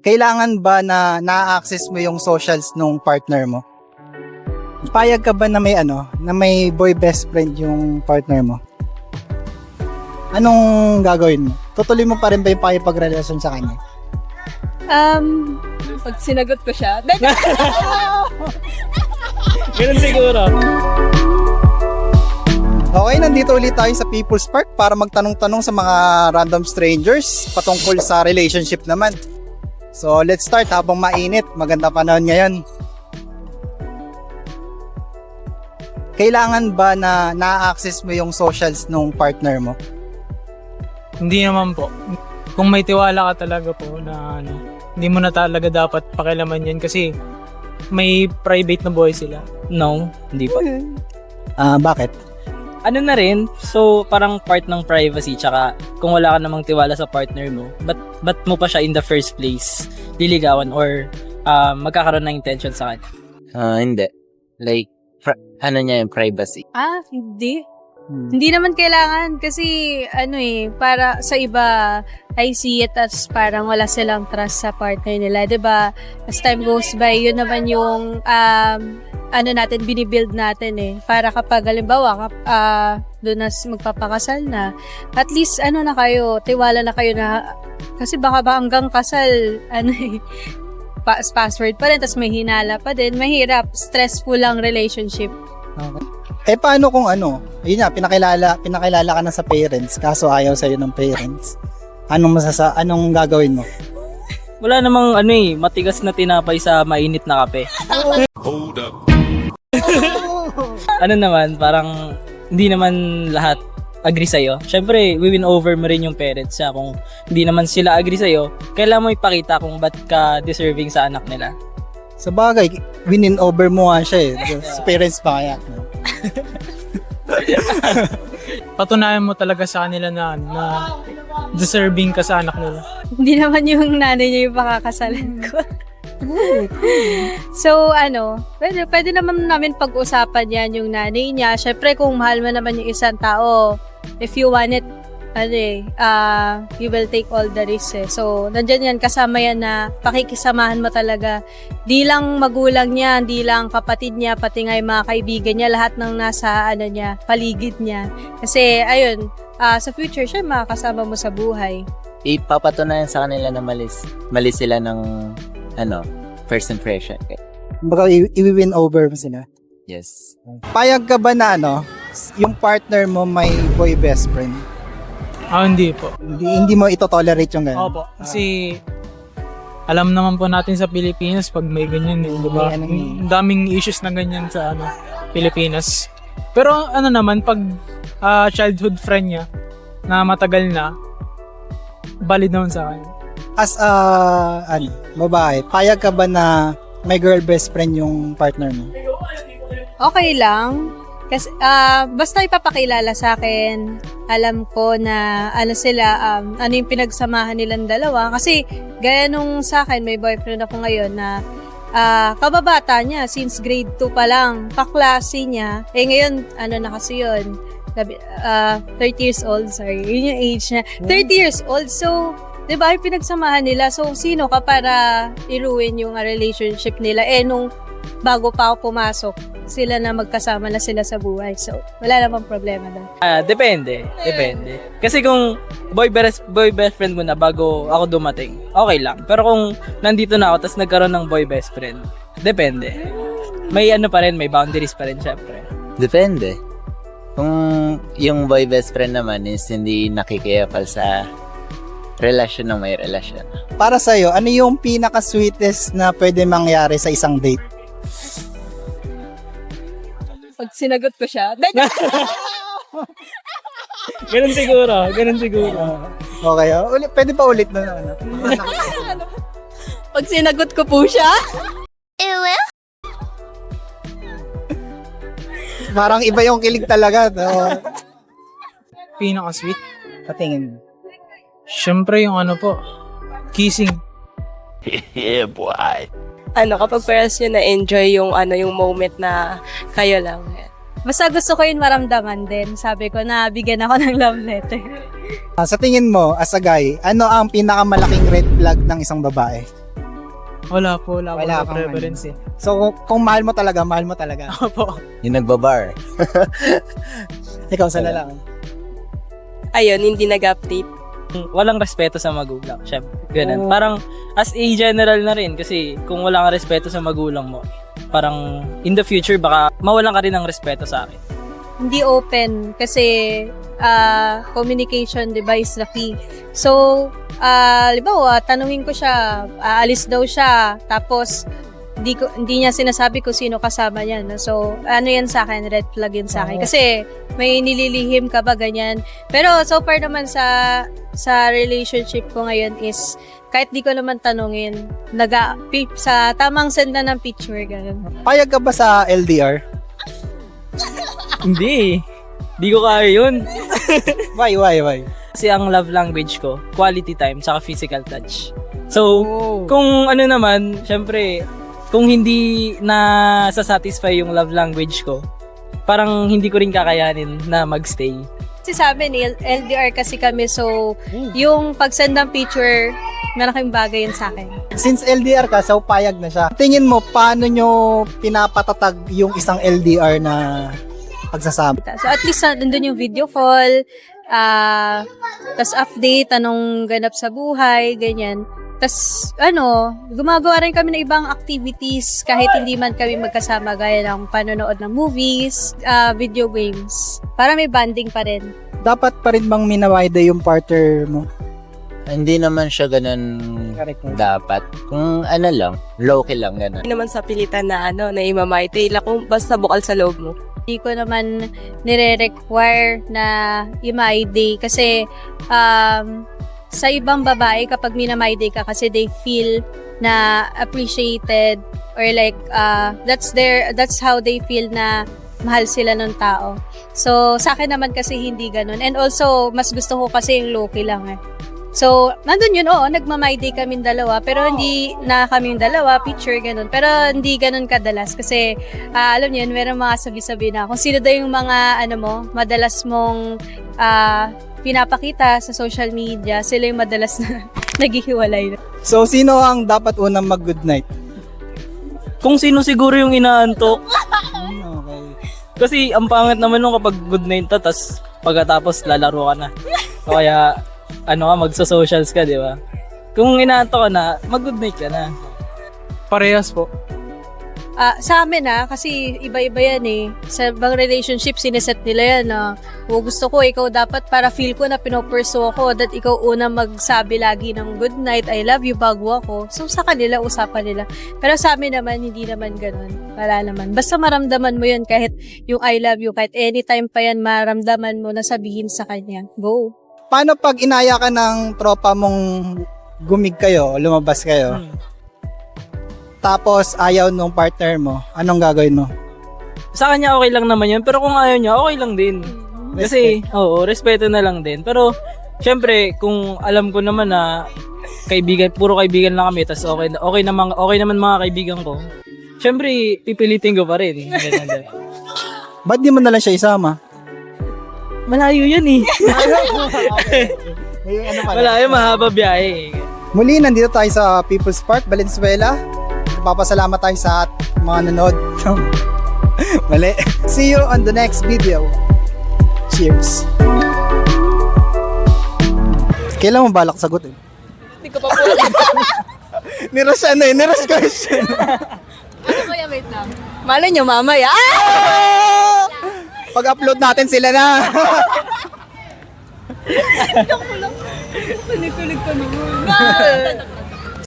Kailangan ba na na-access mo yung socials nung partner mo? Payag ka ba na may boy best friend yung partner mo? Anong gagawin mo? Tutuloy mo pa rin ba yung pakipagrelasyon sa kanya? Pag sinagot ko siya. Ganun siguro. Okay, nandito ulit tayo sa People's Park para magtanong-tanong sa mga random strangers patungkol sa relationship naman. So, let's start habang mainit. Maganda panahon ngayon. Kailangan ba na na-access mo yung socials nung partner mo? Hindi naman po. Kung may tiwala ka talaga po na hindi mo na talaga dapat pakialaman yan kasi may private na buhay sila. No, hindi pa. Bakit? Ano na rin, so parang part ng privacy, tsaka kung wala ka namang tiwala sa partner mo, ba't mo pa siya in the first place liligawan or magkakaroon ng intention sa kanya? Hindi. Like, ano niya yung privacy? Hindi. Hindi naman kailangan kasi para sa iba I see it as parang wala silang trust sa partner nila, 'di ba? As time goes by, yun naman yung natin binibuild natin para kapag halimbawa doon na magpapakasal na, at least na kayo, tiwala na kayo na, kasi baka ba hanggang kasal password pa rin, tas may hinala pa din, mahirap, stressful lang relationship. Okay. Paano kung yun nga, pinakilala ka na sa parents, kaso ayaw sa'yo ng parents? Anong gagawin mo? Wala namang matigas na tinapay sa mainit na kape. Hold up. Parang hindi naman lahat agree sa'yo. Siyempre, win over mo rin yung parents niya. Kung hindi naman sila agree sa'yo, kailangan mo ipakita kung ba't ka deserving sa anak nila. Sa bagay, win over mo nga siya sa parents pa kaya. Patunayan mo talaga sa kanila na deserving ka sa anak nila. Hindi naman yung nanay niya yung pakakasalan ko. So, pwede naman namin pag-usapan yan yung nanay niya. Syempre, kung mahal mo naman yung isang tao, if you want it, you will take all the risks So, nandyan yan, kasama yan na pakikisamahan mo talaga. Di lang magulang niya, di lang kapatid niya, pati nga yung mga kaibigan niya, lahat ng nasa, paligid niya. Kasi, sa future, siya makakasama mo sa buhay. Ipapatunayan sa kanila na mali sila ng first impression. Baka i-win over mo sila. Yes. Payag ka ba na yung partner mo may boy best friend? Hindi po. Hindi mo ito-tolerate yung gano'n? Opo. Kasi alam naman po natin sa Pilipinas pag may ganyan di ba? Ang daming issues na ganyan sa Pilipinas. Pero naman pag childhood friend niya na matagal na, valid naman sa akin. As babae, payag ka ba na may girl best friend yung partner mo? Okay lang. Kasi, basta ipapakilala sa akin, alam ko na sila, yung pinagsamahan nilang dalawa. Kasi, gaya nung sa akin, may boyfriend ako ngayon na kababata niya, since grade 2 pa lang, kaklase niya. Ngayon, na kasi yun, 30 years old, sorry, yun yung age niya. 30 years old, so, diba, yung pinagsamahan nila, so, sino ka para i-ruin yung relationship nila? Nung bago pa ako pumasok, sila na magkasama na sila sa buhay. So, wala namang problema doon. Depende. Kasi kung boy best friend mo na bago ako dumating, okay lang. Pero kung nandito na ako tapos nagkaroon ng boy best friend, depende. May pa rin, may boundaries pa rin syempre. Depende. Kung yung boy best friend naman is hindi nakikiyapal sa relasyon ng may relasyon. Para sa'yo, ano yung pinaka-sweetest na pwede mangyari sa isang date? Pag sinagot ko siya, Ganun siguro. Okay, pwede pa ulit na pag sinagot ko po siya, parang iba yung kilig talaga. Pinaka-sweet. Patingin. Siyempre yung kissing. Yeah, boy. Kapag parehas nyo na-enjoy yung moment na kayo lang. basta gusto ko yun maramdaman din. Sabi ko na bigyan ako ng love letter. Sa tingin mo, as a guy, ano ang pinakamalaking red flag ng isang babae? Wala po Wala kang preference eh. So, kung mahal mo talaga, mahal mo talaga. Opo. Yung nagbabar. Ikaw sa lalaki. Ayun, hindi nag-update. Walang respeto sa magulang. Syempre, ganun. Oo. Parang, as a general na rin, kasi kung wala kang respeto sa magulang mo, parang, in the future, baka mawalan ka rin ng respeto sa akin. Hindi open kasi communication, di ba, is the key. So, halimbawa, tanungin ko siya, aalis daw siya, tapos hindi niya sinasabi kung sino kasama niya. No? So, ano yan sa akin, red flag yan sa akin. Kasi, may nililihim ka ba, ganyan. Pero, so far naman sa relationship ko ngayon is, kahit di ko naman tanungin, sa tamang senda ng picture, ganun. Payag ka ba sa LDR? Hindi. Di ko kaya yun. Why? Kasi ang love language ko, quality time, saka physical touch. So, kung ano naman, syempre, kung hindi na satisfy yung love language ko, parang hindi ko rin kakayanin na magstay. Kasi sa amin, LDR kasi kami, so yung pag-send ng picture, malaking bagay yun sa akin. Since LDR ka, so payag na siya. Tingin mo, paano nyo pinapatatag yung isang LDR na pagsasama? So at least nandun yung video call, tas update, anong ganap sa buhay, ganyan. Tas gumagawa rin kami ng ibang activities kahit hindi man kami magkasama gaya ng panonood ng movies, video games. Para may bonding pa rin. Dapat pa rin bang minawide yung partner mo? Hindi naman siya ganun dapat. Kung ano lang, low-key lang ganun. Hindi naman sa pilitan na na imamaite. Kung basta bukal sa loob mo. Hindi ko naman nire-require na i-my-day kasi sa ibang babae kapag minamay-day ka kasi they feel na appreciated or like that's how they feel na mahal sila ng tao. So sa akin naman kasi hindi ganun. And also mas gusto ko kasi yung low-key lang eh. So, nandun yun, nagma-my day kaming dalawa, pero hindi na kaming dalawa, picture, ganun. Pero hindi ganun kadalas kasi, alam niyo yun, meron mga sabi-sabi na kung sino daw yung mga, madalas mong pinapakita sa social media, sila yung madalas na naghihiwalay. So, sino ang dapat unang mag-good night? Kung sino siguro yung inaantok. Okay. Kasi ang pangit naman nung kapag good night ta, tas pagkatapos lalaro ka na. O kaya, magso-socials ka, di ba? Kung inaantok ka na, mag-good night ka na. Parehas po. Sa amin kasi iba-iba yan eh. Sa bang relationship, sineset nila yan na gusto ko, ikaw dapat para feel ko na pinopursue ako that ikaw una magsabi lagi ng good night, I love you bago ako. So sa kanila, usapan nila. Pero sa amin naman, hindi naman ganun. Wala naman. Basta maramdaman mo yun kahit yung I love you, kahit anytime pa yan, maramdaman mo na sabihin sa kanya. Go. Paano pag inaya ka ng tropa mong gumig kayo, lumabas kayo, tapos ayaw nung partner mo, anong gagawin mo? Sa kanya okay lang naman yun, pero kung ayaw niya, okay lang din. Kasi, respeto na lang din. Pero, syempre, kung alam ko naman na puro kaibigan lang kami, tas okay naman mga kaibigan ko, syempre, pipilitin ko pa rin. Ba't di mo na lang siya isama? Malayo yan eh. Malayo, mahaba biyahe. Muli, nandito tayo sa People's Park, Valenzuela. Papasalamat tayo sa mga nanood. Mali. See you on the next video. Cheers. Kailan mo balak sagutin? Hindi ko pa po. Nirush question. Kaya wait lang. Malay nyo mamaya. Pag-upload natin sila na. Kulit-kulit ko naman.